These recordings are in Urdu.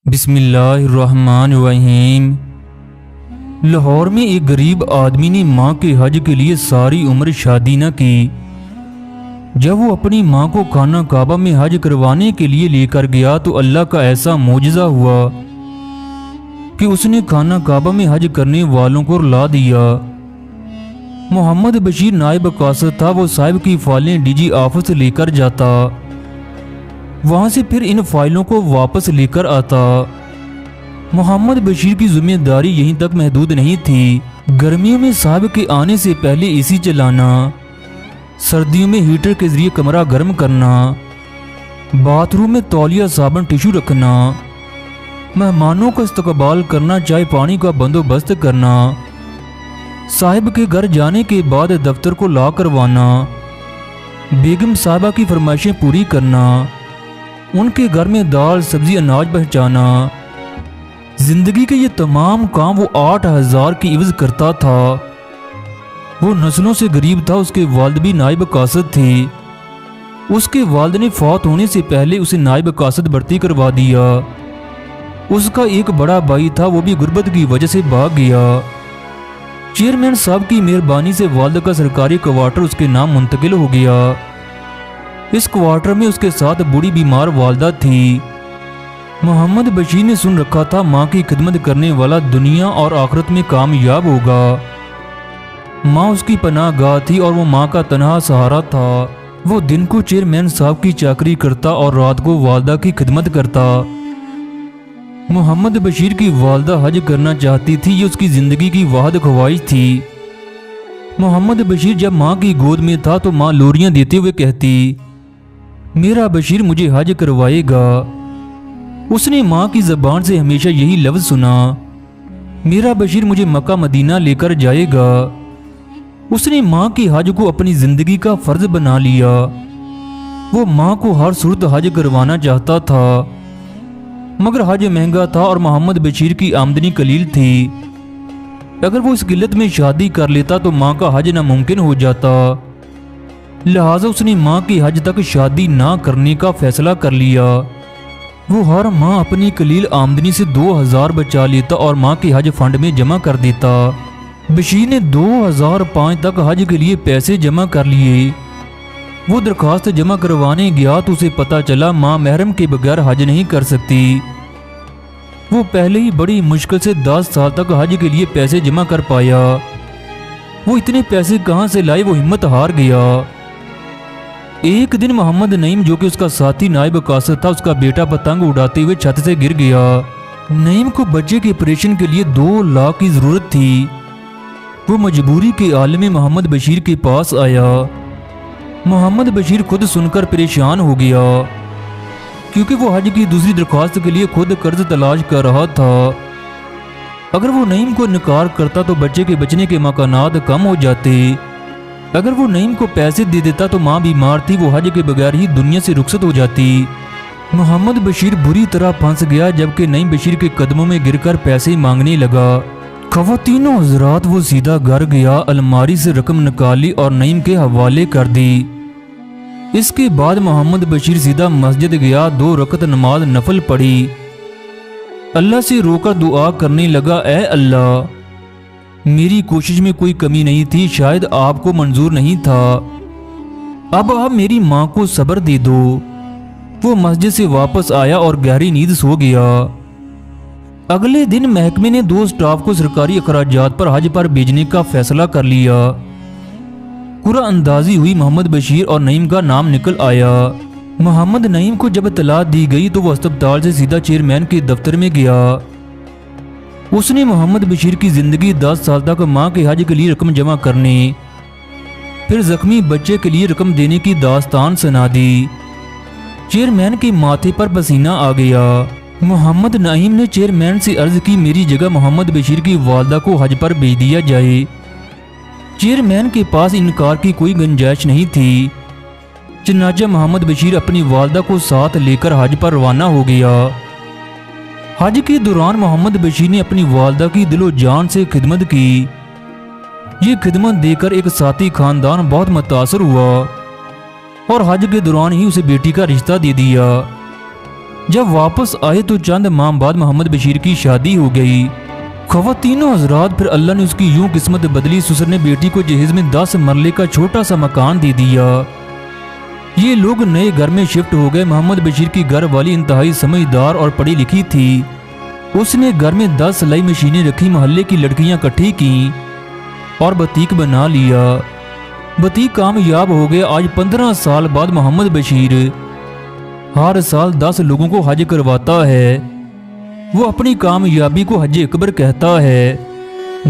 بسم اللہ الرحمن الرحیم۔ لاہور میں ایک غریب آدمی نے ماں کے حج کے لیے ساری عمر شادی نہ کی۔ جب وہ اپنی ماں کو خانہ کعبہ میں حج کروانے کے لیے لے کر گیا تو اللہ کا ایسا معجزہ ہوا کہ اس نے خانہ کعبہ میں حج کرنے والوں کو رلا دیا۔ محمد بشیر نائب قاصد تھا۔ وہ صاحب کی فائلیں ڈی جی آفس لے کر جاتا، وہاں سے پھر ان فائلوں کو واپس لے کر آتا۔ محمد بشیر کی ذمہ داری یہیں تک محدود نہیں تھی۔ گرمیوں میں صاحب کے آنے سے پہلے اے سی چلانا، سردیوں میں ہیٹر کے ذریعے کمرہ گرم کرنا، باتھ روم میں تولیہ صابن ٹشو رکھنا، مہمانوں کا استقبال کرنا، چائے پانی کا بندوبست کرنا، صاحب کے گھر جانے کے بعد دفتر کو لاک کروانا، بیگم صاحبہ کی فرمائشیں پوری کرنا، ان کے گھر میں دال سبزی اناج پہنچانا۔ زندگی کے یہ تمام کام وہ 8,000 کی عوض کرتا تھا۔ وہ نسلوں سے غریب تھا۔ اس کے والد بھی نائب قاصد تھے۔ اس کے والد نے فوت ہونے سے پہلے اسے نائب قاصد بھرتی کروا دیا۔ اس کا ایک بڑا بھائی تھا، وہ بھی غربت کی وجہ سے بھاگ گیا۔ چیئرمین صاحب کی مہربانی سے والد کا سرکاری کوارٹر اس کے نام منتقل ہو گیا۔ اس کوارٹر میں اس کے ساتھ بوڑھی بیمار والدہ تھی۔ محمد بشیر نے سن رکھا تھا ماں کی خدمت کرنے والا دنیا اور آخرت میں کامیاب ہوگا۔ ماں اس کی پناہ گاہ تھی اور وہ ماں کا تنہا سہارا تھا۔ وہ دن کو چیئرمین صاحب کی چاکری کرتا اور رات کو والدہ کی خدمت کرتا۔ محمد بشیر کی والدہ حج کرنا چاہتی تھی، یہ اس کی زندگی کی واحد خواہش تھی۔ محمد بشیر جب ماں کی گود میں تھا تو ماں لوریاں دیتے ہوئے کہتی، میرا بشیر مجھے حج کروائے گا۔ اس نے ماں کی زبان سے ہمیشہ یہی لفظ سنا، میرا بشیر مجھے مکہ مدینہ لے کر جائے گا۔ اس نے ماں کی حج کو اپنی زندگی کا فرض بنا لیا۔ وہ ماں کو ہر صورت حج کروانا چاہتا تھا، مگر حج مہنگا تھا اور محمد بشیر کی آمدنی قلیل تھی۔ اگر وہ اس قلت میں شادی کر لیتا تو ماں کا حج ناممکن ہو جاتا۔ لہٰذا اس نے ماں کی حج تک شادی نہ کرنے کا فیصلہ کر لیا۔ وہ ہر ماہ اپنی قلیل آمدنی سے 2,000 بچا لیتا اور ماں کے حج فنڈ میں جمع کر دیتا۔ بشیر نے 2005 تک حج کے لیے پیسے جمع کر لیے۔ وہ درخواست جمع کروانے گیا تو اسے پتا چلا ماں محرم کے بغیر حج نہیں کر سکتی۔ وہ پہلے ہی بڑی مشکل سے 10 سال تک حج کے لیے پیسے جمع کر پایا۔ وہ اتنے پیسے کہاں سے لائے، وہ ہمت ہار گیا۔ ایک دن محمد نعیم جو کہ اس کا ساتھی نائب قاصد تھا، اس کا بیٹا پتنگ اڑاتے ہوئے چھت سے گر گیا۔ نعیم کو بچے کے آپریشن کے لیے 2 لاکھ کی ضرورت تھی۔ وہ مجبوری کے عالم میں محمد بشیر کے پاس آیا۔ محمد بشیر خود سن کر پریشان ہو گیا، کیونکہ وہ حج کی دوسری درخواست کے لیے خود قرض تلاش کر رہا تھا۔ اگر وہ نعیم کو انکار کرتا تو بچے کے بچنے کے مکانات کم ہو جاتے۔ اگر وہ نعیم کو پیسے دے دیتا تو ماں بیمار تھی، وہ حج کے بغیر ہی دنیا سے رخصت ہو جاتی۔ محمد بشیر بری طرح پھنس گیا، جبکہ نعیم بشیر کے قدموں میں گر کر پیسے مانگنے لگا۔ خواتین و حضرات، وہ سیدھا گھر گیا، الماری سے رقم نکالی اور نعیم کے حوالے کر دی۔ اس کے بعد محمد بشیر سیدھا مسجد گیا، 2 رکعت نماز نفل پڑھی، اللہ سے رو کر دعا کرنے لگا، اے اللہ، میری کوشش میں کوئی کمی نہیں تھی، شاید آپ کو منظور نہیں تھا، اب آپ میری ماں کو صبر دے دو۔ وہ مسجد سے واپس آیا اور گہری نیند سو گیا۔ اگلے دن محکمے نے 2 سٹاف کو سرکاری اخراجات پر حج پر بھیجنے کا فیصلہ کر لیا۔ قرعہ اندازی ہوئی، محمد بشیر اور نعیم کا نام نکل آیا۔ محمد نعیم کو جب اطلاع دی گئی تو وہ ہسپتال سے سیدھا چیئرمین کے دفتر میں گیا۔ اس نے محمد بشیر کی زندگی 10 سال تک ماں کے حج کے لیے رقم جمع کرنے، پھر زخمی بچے کے لیے رقم دینے کی داستان سنا دی۔ چیئرمین کے ماتھے پر پسینہ آ گیا۔ محمد نعیم نے چیئرمین سے عرض کی، میری جگہ محمد بشیر کی والدہ کو حج پر بھیج دیا جائے۔ چیئرمین کے پاس انکار کی کوئی گنجائش نہیں تھی۔ چنانچہ محمد بشیر اپنی والدہ کو ساتھ لے کر حج پر روانہ ہو گیا۔ حج کے دوران محمد بشیر نے اپنی والدہ کی دل و جان سے خدمت کی۔ یہ خدمت دے کر ایک ساتھی خاندان بہت متاثر ہوا اور حج کے دوران ہی اسے بیٹی کا رشتہ دے دیا۔ جب واپس آئے تو چند ماہ بعد محمد بشیر کی شادی ہو گئی۔ خواتینوں حضرات، پھر اللہ نے اس کی یوں قسمت بدلی، سسر نے بیٹی کو جہیز میں 10 مرلے کا چھوٹا سا مکان دے دیا۔ یہ لوگ نئے گھر میں شفٹ ہو گئے۔ محمد بشیر کی گھر والی انتہائی سمجھدار اور پڑھی لکھی تھی۔ اس نے گھر میں 10 سلائی مشینیں رکھی، محلے کی لڑکیاں اکٹھی کی اور بتیک بنا لیا۔ بتیک کامیاب ہو گیا۔ آج 15 سال بعد محمد بشیر ہر سال 10 لوگوں کو حج کرواتا ہے۔ وہ اپنی کامیابی کو حج اکبر کہتا ہے۔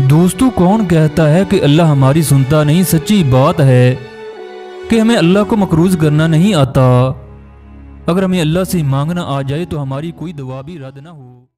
دوستو، کون کہتا ہے کہ اللہ ہماری سنتا نہیں؟ سچی بات ہے کہ ہمیں اللہ کو مقروض کرنا نہیں آتا۔ اگر ہمیں اللہ سے مانگنا آ جائے تو ہماری کوئی دعا بھی رد نہ ہو۔